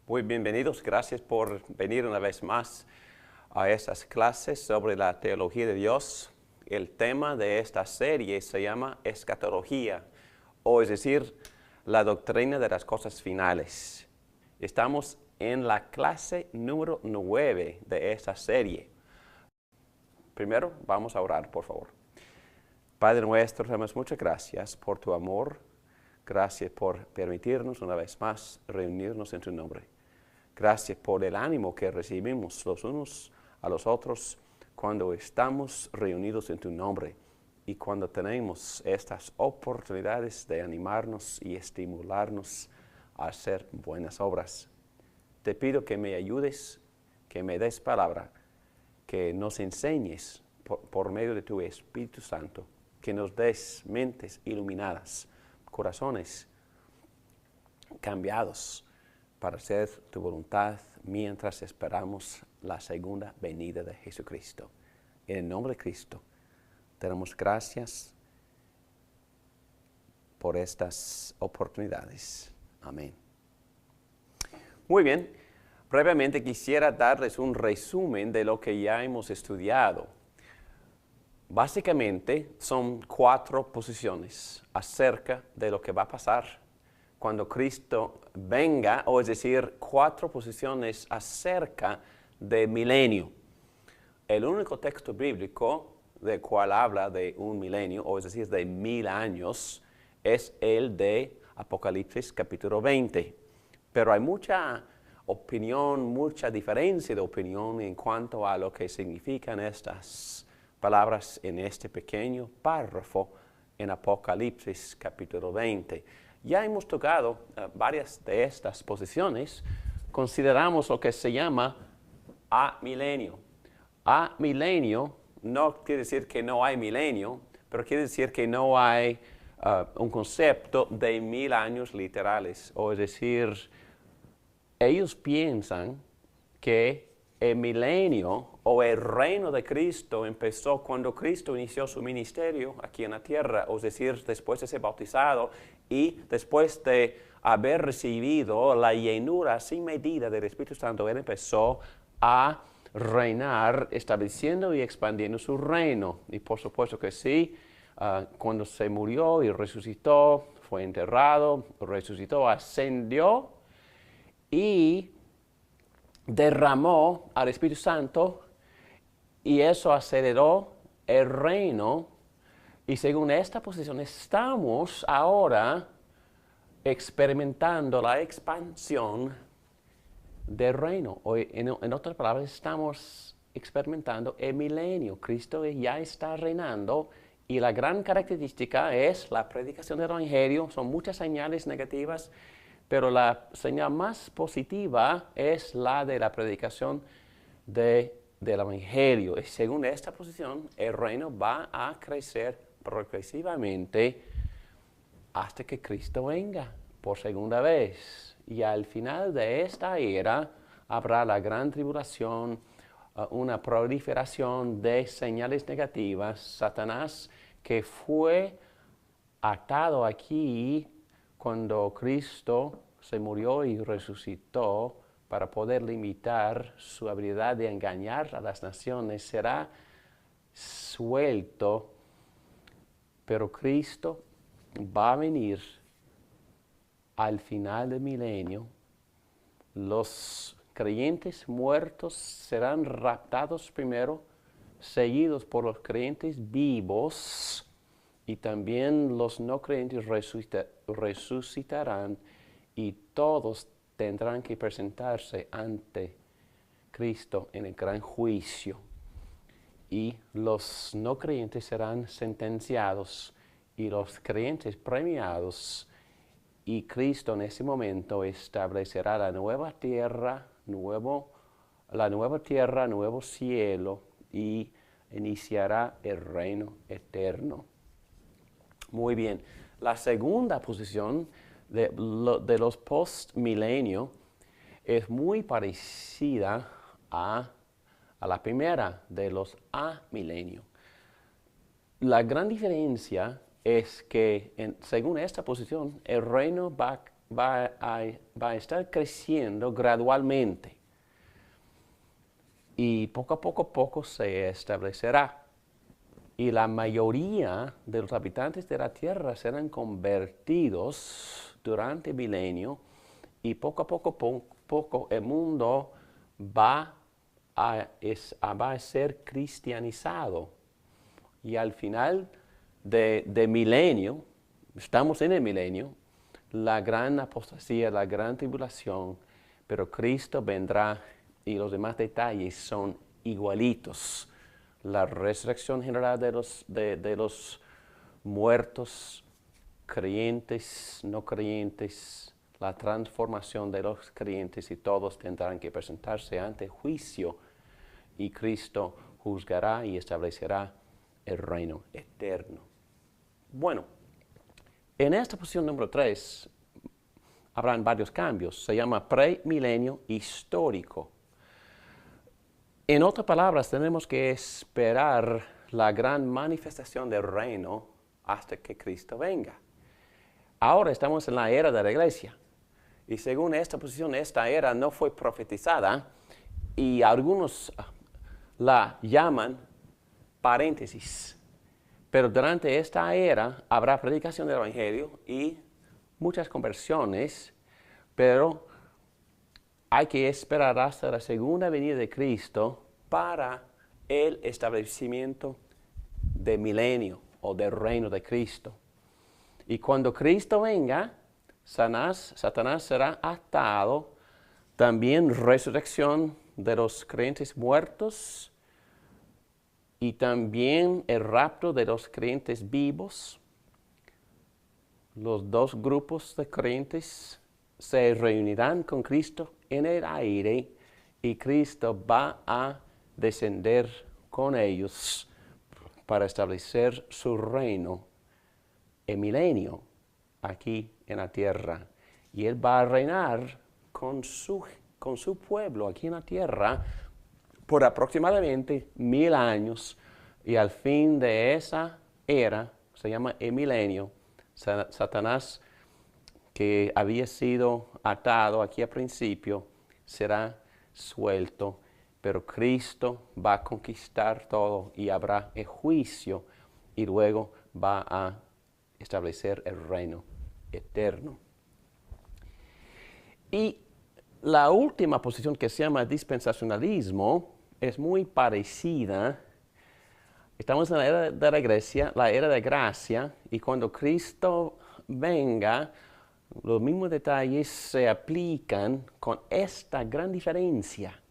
Muy bienvenidos, gracias por venir una vez más a estas clases sobre la teología de Dios. El tema de esta serie se llama escatología, o es decir, la doctrina de las cosas finales. Estamos en la clase número 9 de esta serie. Primero, vamos a orar, por favor. Padre nuestro, damos muchas gracias por tu amor. Gracias por permitirnos una vez más reunirnos en tu nombre. Gracias por el ánimo que recibimos los unos a los otros cuando estamos reunidos en tu nombre y cuando tenemos estas oportunidades de animarnos y estimularnos a hacer buenas obras. Te pido que me ayudes, que me des palabra, que nos enseñes por medio de tu Espíritu Santo, que nos des mentes iluminadas, corazones cambiados para hacer tu voluntad mientras esperamos la segunda venida de Jesucristo. En el nombre de Cristo, te damos gracias por estas oportunidades. Amén. Muy bien, brevemente quisiera darles un resumen de lo que ya hemos estudiado. Básicamente son 4 posiciones acerca de lo que va a pasar cuando Cristo venga, o es decir, 4 posiciones acerca del milenio. El único texto bíblico del cual habla de un milenio, o es decir, de 1000 años, es el de Apocalipsis capítulo 20. Pero hay mucha opinión, mucha diferencia de opinión en cuanto a lo que significan estas palabras en este pequeño párrafo en Apocalipsis capítulo 20. Ya hemos tocado varias de estas posiciones. Consideramos lo que se llama amilenio. Amilenio no quiere decir que no hay milenio, pero quiere decir que no hay un concepto de 1000 años literales. O es decir, ellos piensan que el milenio o el reino de Cristo empezó cuando Cristo inició su ministerio aquí en la tierra, es decir, después de ser bautizado y después de haber recibido la llenura sin medida del Espíritu Santo, Él empezó a reinar, estableciendo y expandiendo su reino. Y por supuesto que sí, cuando se murió y resucitó, fue enterrado, resucitó, ascendió y derramó al Espíritu Santo, y eso aceleró el reino. Y según esta posición estamos ahora experimentando la expansión del reino. O en otras palabras, estamos experimentando el milenio. Cristo ya está reinando y la gran característica es la predicación del evangelio. Son muchas señales negativas, pero la señal más positiva es la de la predicación del evangelio. Y según esta posición, el reino va a crecer progresivamente hasta que Cristo venga por segunda vez. Y al final de esta era habrá la gran tribulación, una proliferación de señales negativas. Satanás, que fue atado aquí cuando Cristo se murió y resucitó para poder limitar su habilidad de engañar a las naciones, será suelto, pero Cristo va a venir al final del milenio. Los creyentes muertos serán raptados primero, seguidos por los creyentes vivos, y también los no creyentes resucitarán, y todos tendrán que presentarse ante Cristo en el gran juicio. Y los no creyentes serán sentenciados y los creyentes premiados. Y Cristo en ese momento establecerá la nueva tierra, nuevo cielo, y iniciará el reino eterno. Muy bien. La segunda posición de los post-milenio es muy parecida a la primera de los amilenio. La gran diferencia es que, según esta posición, el reino va a estar creciendo gradualmente y poco a poco se establecerá. Y la mayoría de los habitantes de la tierra serán convertidos durante el milenio y poco a poco el mundo va a ser cristianizado. Y al final de milenio, estamos en el milenio, la gran apostasía, la gran tribulación, pero Cristo vendrá y los demás detalles son igualitos. La resurrección general de los muertos, creyentes, no creyentes, la transformación de los creyentes y todos tendrán que presentarse ante juicio y Cristo juzgará y establecerá el reino eterno. Bueno, en esta posición número 3 habrán varios cambios. Se llama premilenio histórico. En otras palabras, tenemos que esperar la gran manifestación del reino hasta que Cristo venga. Ahora estamos en la era de la iglesia. Y según esta posición, esta era no fue profetizada y algunos la llaman paréntesis. Pero durante esta era habrá predicación del Evangelio y muchas conversiones, pero hay que esperar hasta la segunda venida de Cristo para el establecimiento del milenio o del reino de Cristo. Y cuando Cristo venga, Satanás será atado, también resurrección de los creyentes muertos y también el rapto de los creyentes vivos. Los dos grupos de creyentes se reunirán con Cristo en el aire y Cristo va a descender con ellos para establecer su reino, el milenio, aquí en la tierra. Y Él va a reinar con su pueblo aquí en la tierra por aproximadamente 1000 años. Y al fin de esa era, se llama el milenio, Satanás, que había sido atado aquí al principio, será suelto, pero Cristo va a conquistar todo y habrá el juicio y luego va a establecer el reino eterno. Y la última posición, que se llama dispensacionalismo, es muy parecida. Estamos en la era de la era de gracia, y cuando Cristo venga, los mismos detalles se aplican con esta gran diferencia.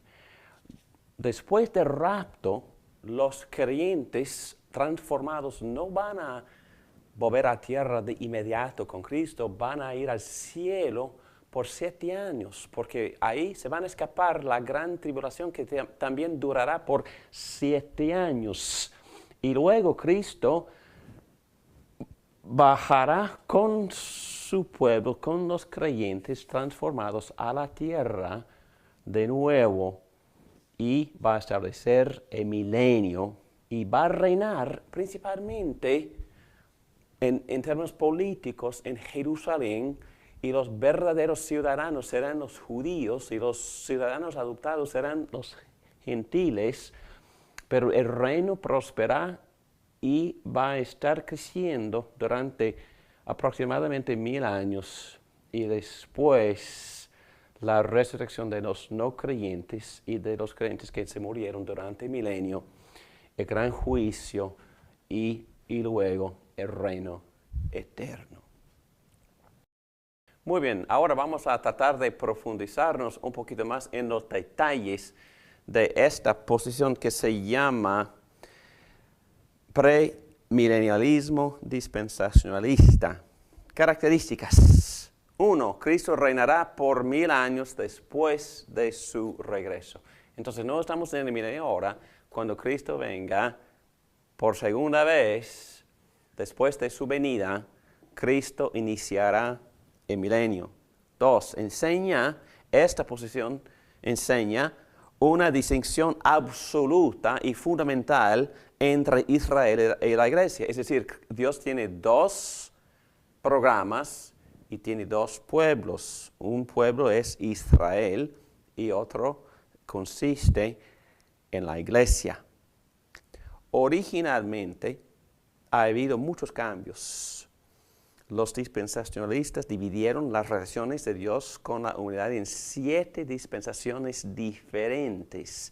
Después del rapto, los creyentes transformados no van a volver a tierra de inmediato con Cristo, van a ir al cielo por 7 años, porque ahí se van a escapar la gran tribulación que también durará por 7 años. Y luego Cristo bajará con su pueblo, con los creyentes transformados a la tierra de nuevo y va a establecer el milenio y va a reinar principalmente en términos políticos en Jerusalén, y los verdaderos ciudadanos serán los judíos y los ciudadanos adoptados serán los gentiles, pero el reino prosperará y va a estar creciendo durante aproximadamente 1000 años y después la resurrección de los no creyentes y de los creyentes que se murieron durante el milenio, el gran juicio y luego el reino eterno. Muy bien, ahora vamos a tratar de profundizarnos un poquito más en los detalles de esta posición que se llama premilenialismo dispensacionalista. Características. 1. Cristo reinará por 1000 años después de su regreso. Entonces no estamos en el milenio ahora. Cuando Cristo venga por segunda vez, después de su venida, Cristo iniciará el milenio. 2. Esta posición enseña una distinción absoluta y fundamental entre Israel y la iglesia. Es decir, Dios tiene dos programas y tiene dos pueblos. Un pueblo es Israel y otro consiste en la iglesia. Originalmente ha habido muchos cambios. Los dispensacionalistas dividieron las relaciones de Dios con la humanidad en 7 dispensaciones diferentes.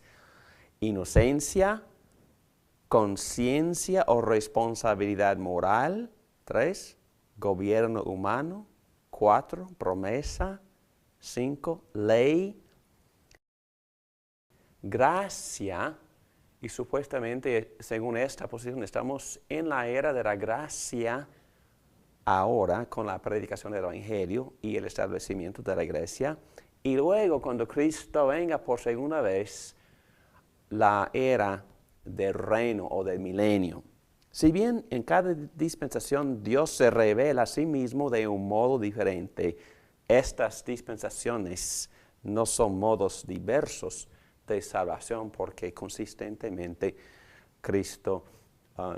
Inocencia, conciencia o responsabilidad moral. 3. Gobierno humano. 4. Promesa. 5. Ley. Gracia. Y supuestamente, según esta posición, estamos en la era de la gracia ahora con la predicación del Evangelio y el establecimiento de la iglesia. Y luego, cuando Cristo venga por segunda vez, la era del reino o del milenio. Si bien en cada dispensación Dios se revela a sí mismo de un modo diferente, estas dispensaciones no son modos diversos de salvación porque consistentemente Cristo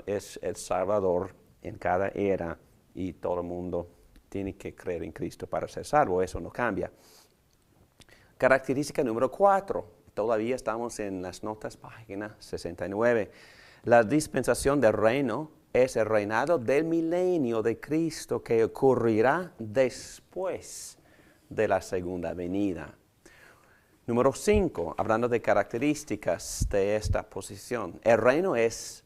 es el Salvador en cada era y todo el mundo tiene que creer en Cristo para ser salvo. Eso no cambia. Característica número 4. Todavía estamos en las notas, página 69. La dispensación del reino es el reinado del milenio de Cristo que ocurrirá después de la segunda venida. Número 5, hablando de características de esta posición. El reino es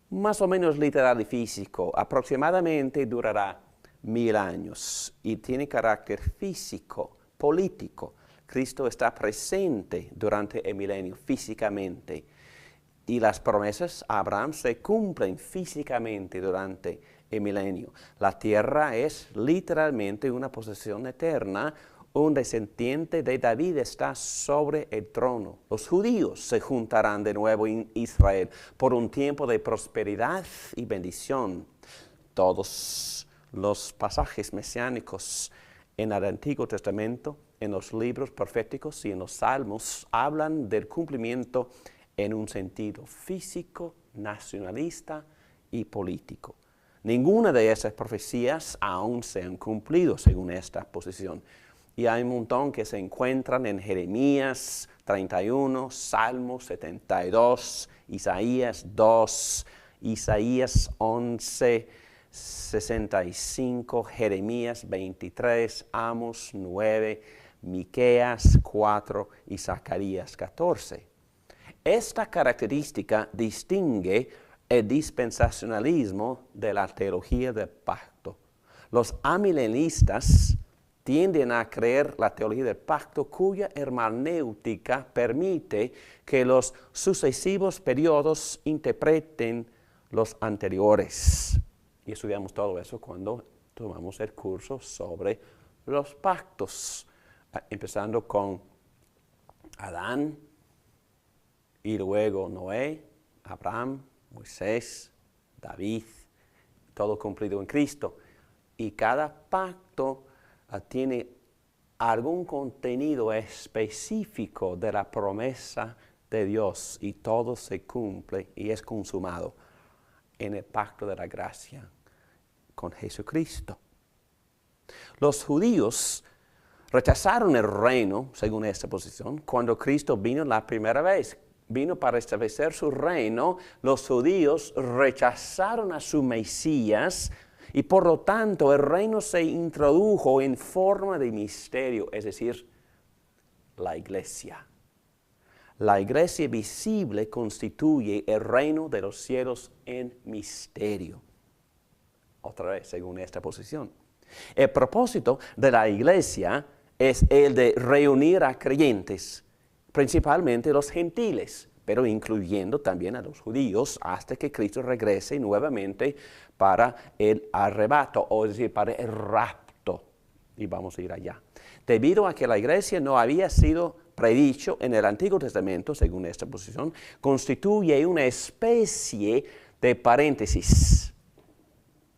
más o menos literal y físico. Aproximadamente durará 1000 años y tiene carácter físico, político. Cristo está presente durante el milenio físicamente. Y las promesas a Abraham se cumplen físicamente durante el milenio. La tierra es literalmente una posesión eterna. Un descendiente de David está sobre el trono. Los judíos se juntarán de nuevo en Israel por un tiempo de prosperidad y bendición. Todos los pasajes mesiánicos en el Antiguo Testamento, en los libros proféticos y en los salmos, hablan del cumplimiento en un sentido físico, nacionalista y político. Ninguna de esas profecías aún se han cumplido según esta posición. Y hay un montón que se encuentran en Jeremías 31, Salmos 72, Isaías 2, Isaías 11, 65, Jeremías 23, Amos 9, Miqueas 4 y Zacarías 14. Esta característica distingue el dispensacionalismo de la teología del pacto. Los amilenistas tienden a creer la teología del pacto cuya hermenéutica permite que los sucesivos periodos interpreten los anteriores. Y estudiamos todo eso cuando tomamos el curso sobre los pactos, empezando con Adán y luego Noé, Abraham, Moisés, David, todo cumplido en Cristo. Y cada pacto tiene algún contenido específico de la promesa de Dios y todo se cumple y es consumado en el pacto de la gracia con Jesucristo. Los judíos rechazaron el reino, según esta posición, cuando Cristo vino la primera vez. Vino para establecer su reino. Los judíos rechazaron a su Mesías y por lo tanto el reino se introdujo en forma de misterio, es decir, la iglesia. La iglesia visible constituye el reino de los cielos en misterio. Otra vez, según esta posición. El propósito de la iglesia es el de reunir a creyentes, principalmente los gentiles, pero incluyendo también a los judíos, hasta que Cristo regrese nuevamente para el arrebato, o es decir, para el rapto. Y vamos a ir allá. Debido a que la iglesia no había sido predicho en el Antiguo Testamento, según esta posición, constituye una especie de paréntesis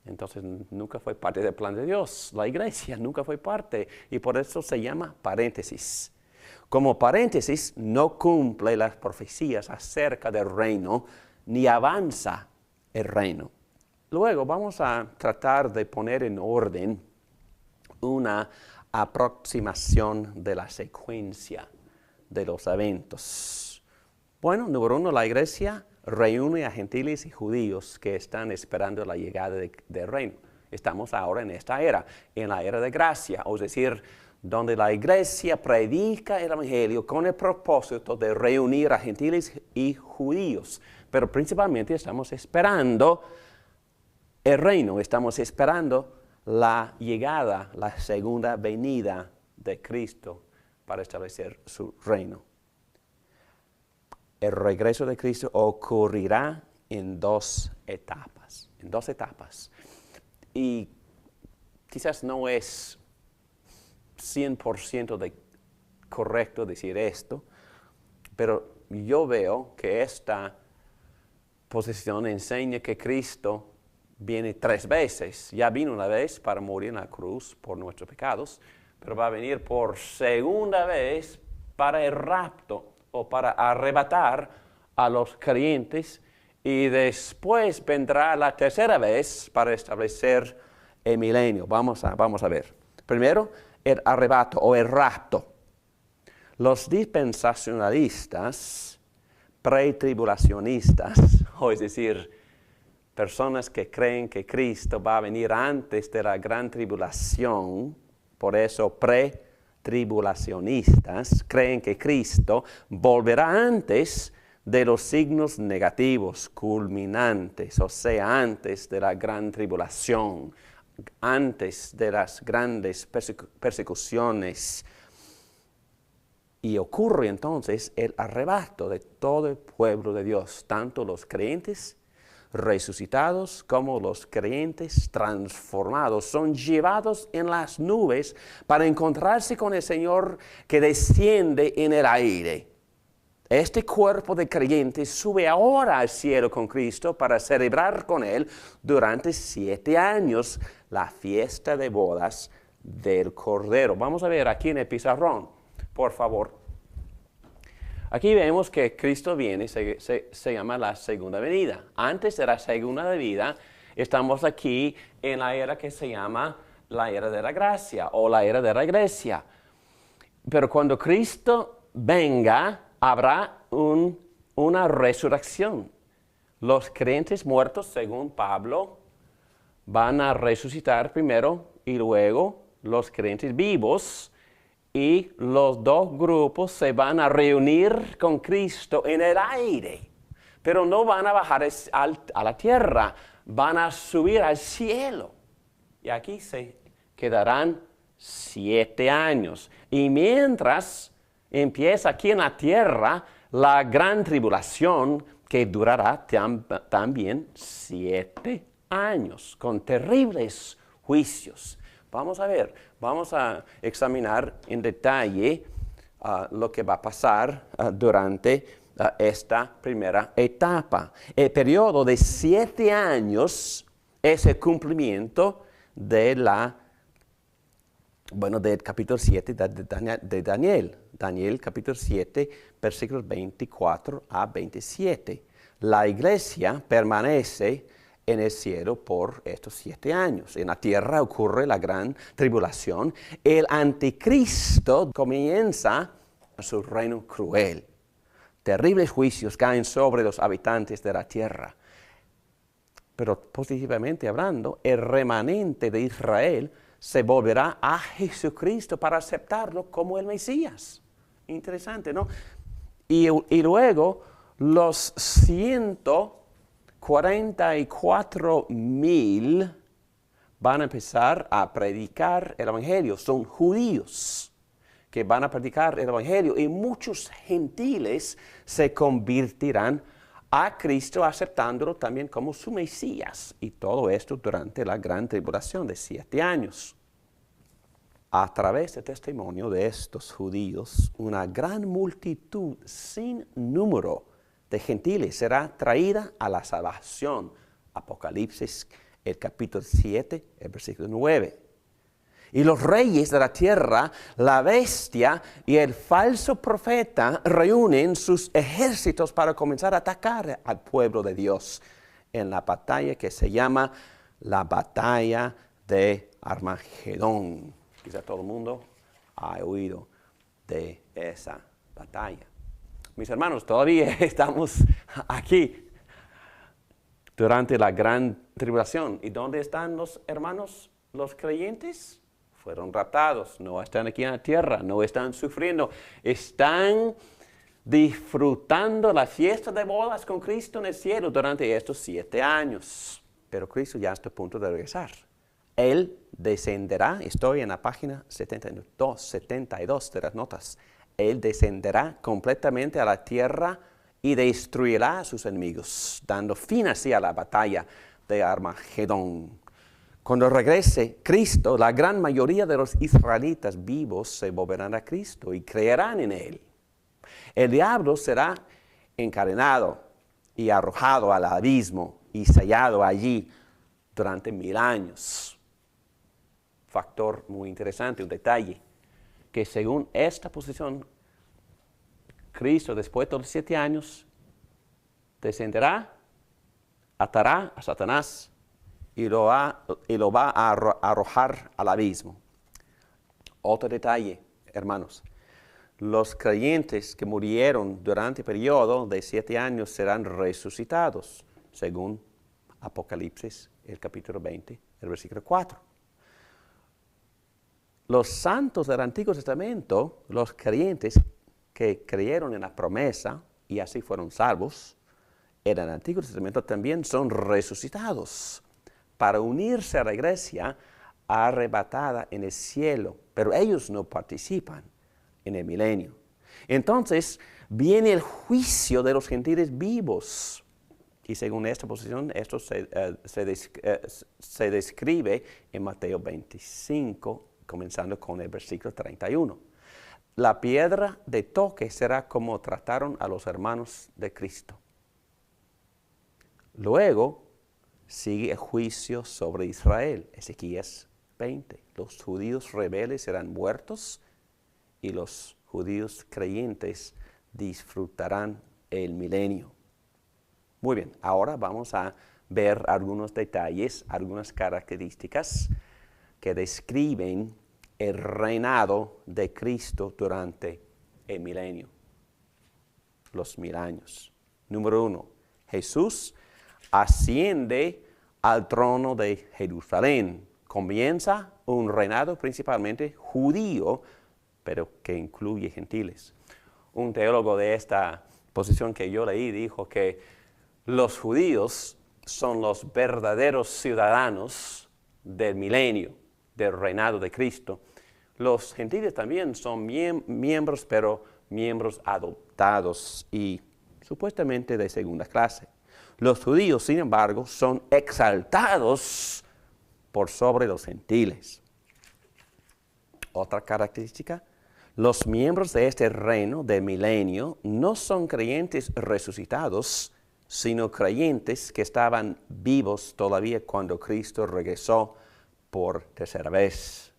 Entonces nunca fue parte del plan de Dios. La iglesia nunca fue parte y por eso se llama paréntesis. Como paréntesis no cumple las profecías acerca del reino ni avanza el reino. Luego vamos a tratar de poner en orden una aproximación de la secuencia de los eventos. Bueno, número uno, la iglesia reúne a gentiles y judíos que están esperando la llegada del reino. Estamos ahora en esta era, en la era de gracia, es decir, donde la iglesia predica el evangelio con el propósito de reunir a gentiles y judíos. Pero principalmente estamos esperando el reino, estamos esperando la llegada, la segunda venida de Cristo para establecer su reino. El regreso de Cristo ocurrirá en dos etapas. Y quizás no es 100% correcto decir esto, pero yo veo que esta posición enseña que Cristo viene 3 veces. Ya vino una vez para morir en la cruz por nuestros pecados, pero va a venir por segunda vez para el rapto o para arrebatar a los creyentes y después vendrá la tercera vez para establecer el milenio. Vamos a ver. Primero, el arrebato o el rapto. Los dispensacionalistas, pretribulacionistas, o es decir, personas que creen que Cristo va a venir antes de la gran tribulación, por eso pretribulacionistas creen que Cristo volverá antes de los signos negativos culminantes, o sea, antes de la gran tribulación, antes de las grandes persecuciones. Y ocurre entonces el arrebato de todo el pueblo de Dios, tanto los creyentes resucitados como los creyentes transformados son llevados en las nubes para encontrarse con el Señor que desciende en el aire. Este cuerpo de creyentes sube ahora al cielo con Cristo para celebrar con Él durante 7 años la fiesta de bodas del Cordero. Vamos a ver aquí en el pizarrón, por favor. Aquí vemos que Cristo viene, se llama la segunda venida. Antes de la segunda venida, estamos aquí en la era que se llama la era de la gracia o la era de la iglesia. Pero cuando Cristo venga, habrá una resurrección. Los creyentes muertos, según Pablo, van a resucitar primero y luego los creyentes vivos. Y los dos grupos se van a reunir con Cristo en el aire. Pero no van a bajar a la tierra, van a subir al cielo. Y aquí se quedarán 7 años. Y mientras empieza aquí en la tierra la gran tribulación que durará también 7 años, con terribles juicios. Vamos a ver, vamos a examinar en detalle lo que va a pasar durante esta primera etapa. El periodo de 7 años es el cumplimiento del capítulo 7 de Daniel. Daniel capítulo 7, versículos 24 a 27. La iglesia permanece en el cielo por estos 7 años. En la tierra ocurre la gran tribulación. El anticristo comienza su reino cruel. Terribles juicios caen sobre los habitantes de la tierra. Pero positivamente hablando, el remanente de Israel se volverá a Jesucristo para aceptarlo como el Mesías. Interesante, ¿no? Y luego los 144,000 van a empezar a predicar el Evangelio. Son judíos que van a predicar el Evangelio y muchos gentiles se convertirán a Cristo aceptándolo también como su Mesías. Y todo esto durante la gran tribulación de 7 años. A través del testimonio de estos judíos, una gran multitud sin número de gentiles será traída a la salvación. Apocalipsis el capítulo 7, el versículo 9. Y los reyes de la tierra, la bestia y el falso profeta reúnen sus ejércitos para comenzar a atacar al pueblo de Dios en la batalla que se llama la batalla de Armagedón. Quizá todo el mundo ha oído de esa batalla. Mis hermanos, todavía estamos aquí durante la gran tribulación. ¿Y dónde están los hermanos, los creyentes? Fueron raptados, no están aquí en la tierra, no están sufriendo, están disfrutando la fiesta de bodas con Cristo en el cielo durante estos 7 años. Pero Cristo ya está a punto de regresar. Él descenderá, estoy en la página 72 de las notas. Él descenderá completamente a la tierra y destruirá a sus enemigos, dando fin así a la batalla de Armagedón. Cuando regrese Cristo, la gran mayoría de los israelitas vivos se volverán a Cristo y creerán en Él. El diablo será encadenado y arrojado al abismo y sellado allí durante 1000 años. Factor muy interesante, un detalle, que según esta posición, Cristo después de los 7 años descenderá, atará a Satanás y lo va a arrojar al abismo. Otro detalle, hermanos. Los creyentes que murieron durante el periodo de 7 años serán resucitados, según Apocalipsis, el capítulo 20, el versículo 4. Los santos del Antiguo Testamento, los creyentes que creyeron en la promesa y así fueron salvos, en el Antiguo Testamento también son resucitados para unirse a la iglesia arrebatada en el cielo, pero ellos no participan en el milenio. Entonces viene el juicio de los gentiles vivos. Y según esta posición, esto se describe en Mateo 25, comenzando con el versículo 31. La piedra de toque será como trataron a los hermanos de Cristo. Luego sigue el juicio sobre Israel, Ezequías 20. Los judíos rebeldes serán muertos y los judíos creyentes disfrutarán el milenio. Muy bien, ahora vamos a ver algunos detalles, algunas características que describen el reinado de Cristo durante el milenio, los 1000 años. Número 1, Jesús asciende al trono de Jerusalén. Comienza un reinado principalmente judío, pero que incluye gentiles. Un teólogo de esta posición que yo leí dijo que los judíos son los verdaderos ciudadanos del milenio, del reinado de Cristo. Los gentiles también son miembros, pero miembros adoptados y supuestamente de segunda clase. Los judíos, sin embargo, son exaltados por sobre los gentiles. Otra característica, los miembros de este reino del milenio no son creyentes resucitados, sino creyentes que estaban vivos todavía cuando Cristo regresó por tercera vez.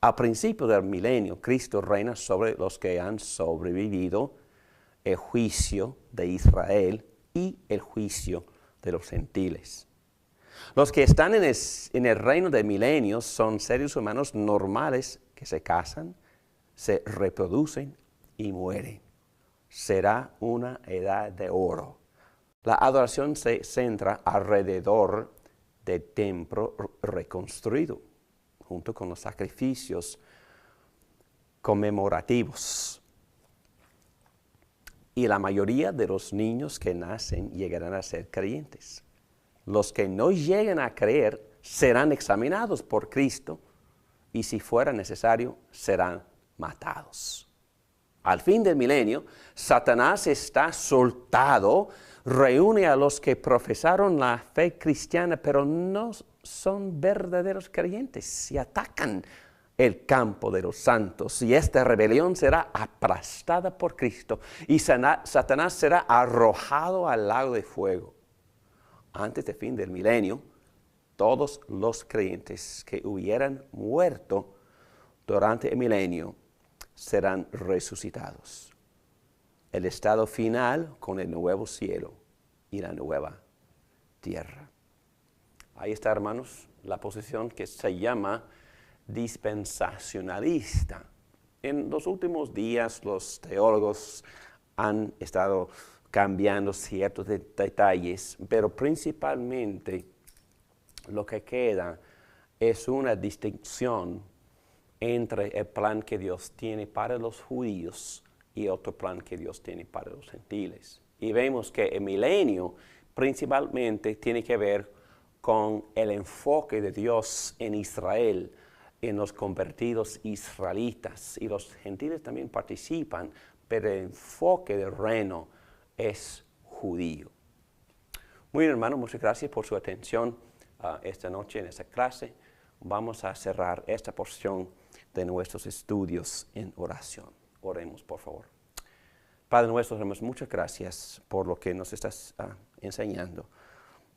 Al principio del milenio, Cristo reina sobre los que han sobrevivido el juicio de Israel y el juicio de los gentiles. Los que están en el reino del milenio son seres humanos normales que se casan, se reproducen y mueren. Será una edad de oro. La adoración se centra alrededor del templo reconstruido, junto con los sacrificios conmemorativos. Y la mayoría de los niños que nacen llegarán a ser creyentes. Los que no lleguen a creer serán examinados por Cristo y si fuera necesario serán matados. Al fin del milenio, Satanás está soltado, reúne a los que profesaron la fe cristiana, pero no son verdaderos creyentes y atacan el campo de los santos. Y esta rebelión será aplastada por Cristo y Satanás será arrojado al lago de fuego. Antes del fin del milenio, todos los creyentes que hubieran muerto durante el milenio serán resucitados. El estado final con el nuevo cielo y la nueva tierra. Ahí está, hermanos, la posición que se llama dispensacionalista. En los últimos días los teólogos han estado cambiando ciertos detalles, pero principalmente lo que queda es una distinción entre el plan que Dios tiene para los judíos y otro plan que Dios tiene para los gentiles. Y vemos que el milenio principalmente tiene que ver con el enfoque de Dios en Israel, en los convertidos israelitas. Y los gentiles también participan, pero el enfoque del reino es judío. Muy bien, hermano, muchas gracias por su atención esta noche en esta clase. Vamos a cerrar esta porción de nuestros estudios en oración. Oremos, por favor. Padre nuestro, damos muchas gracias por lo que nos estás enseñando.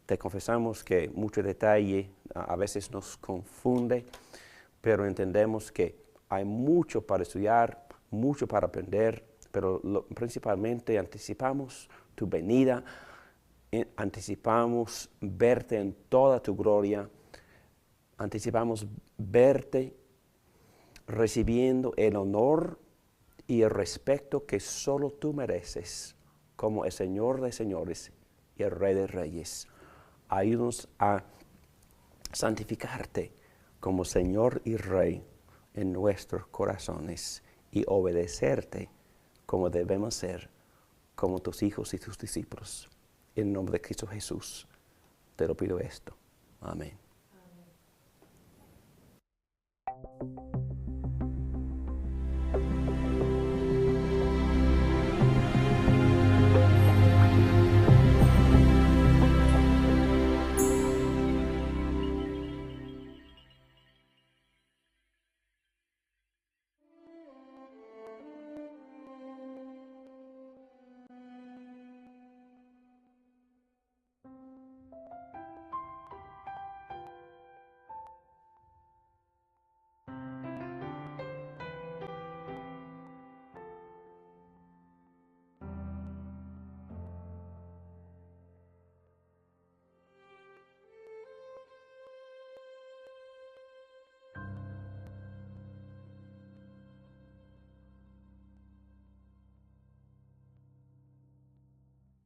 Te confesamos que mucho detalle a veces nos confunde, pero entendemos que hay mucho para estudiar, mucho para aprender, pero principalmente anticipamos tu venida, anticipamos verte en toda tu gloria, anticipamos verte recibiendo el honor y el respeto que solo tú mereces como el Señor de señores y el Rey de reyes. Ayúdanos a santificarte como Señor y Rey en nuestros corazones y obedecerte como debemos ser, como tus hijos y tus discípulos. En nombre de Cristo Jesús, te lo pido esto. Amén. Amén.